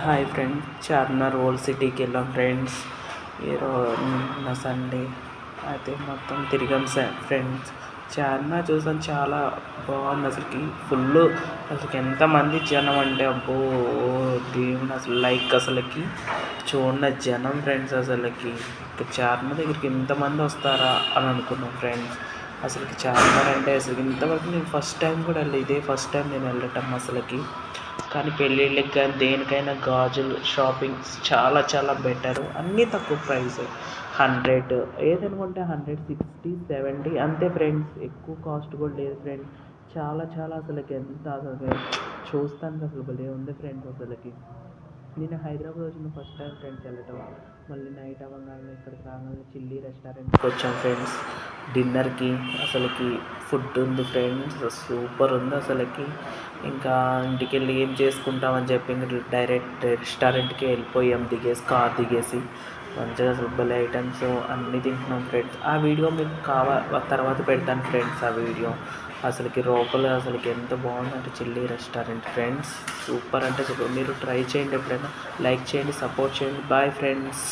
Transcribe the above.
Hi friends, Charminar old సిటీకి వెళ్ళాం friends. నిన్న సండే అయితే మొత్తం తిరిగాం ఫ్రెండ్స్. చార్మినార్ చూసాం, చాలా బాగుంది అసలుకి. ఫుల్ అసలుకి ఎంతమంది జనం అంటే అబ్బో దేవుని అసలు అసలుకి చూడండి జనం ఫ్రెండ్స్. అసలుకి చార్మినార్ దగ్గరికి ఇంతమంది వస్తారా అని అనుకున్నాం ఫ్రెండ్స్. అసలుకి చార్మినార్ అంటే అసలు ఇంతవరకు నేను ఫస్ట్ టైం కూడా వెళ్ళి ఇదే ఫస్ట్ టైం నేను వెళ్ళటం అసలుకి. కానీ పెళ్ళిళ్ళకి కానీ దేనికైనా గాజులు షాపింగ్స్ చాలా చాలా బెటరు. అన్నీ తక్కువ ప్రైస్, 100 ఏదనుకుంటే 160, 70 అంతే ఫ్రెండ్స్. ఎక్కువ కాస్ట్ కూడా లేదు ఫ్రెండ్స్. చాలా చాలా అసలుకి ఎంత అసలు చూస్తానికి అసలు భలే ఉంది ఫ్రెండ్స్. అసలుకి నేను హైదరాబాద్ వచ్చిన ఫస్ట్ టైం ఫ్రెండ్స్ వెళ్ళటం. మళ్ళీ నైట్ అవ్వగానే ఇక్కడికి రాగానే చిల్లీ రెస్టారెంట్కి వచ్చాం ఫ్రెండ్స్ డిన్నర్కి. అసలుకి ఫుడ్ ఉంది ఫ్రెండ్స్, సూపర్ ఉంది అసలుకి. ఇంకా ఇంటికి వెళ్ళి ఏం చేసుకుంటామని చెప్పి ఇంకా డైరెక్ట్ రెస్టారెంట్కి వెళ్ళిపోయాం. కార్ దిగేసి మంచిగా అసలు భలే ఐటమ్స్ అన్నీ తింటున్నాం ఫ్రెండ్స్. ఆ వీడియో మీకు తర్వాత పెడతాను ఫ్రెండ్స్. ఆ వీడియో అసలుకి లోపల అసలుకి ఎంత బాగుందంటే చిల్లీ రెస్టారెంట్ ఫ్రెండ్స్. సూపర్ అంటే సూపర్. మీరు ట్రై చేయండి, ఎప్పుడైనా లైక్ చేయండి, సపోర్ట్ చేయండి. Bye friends.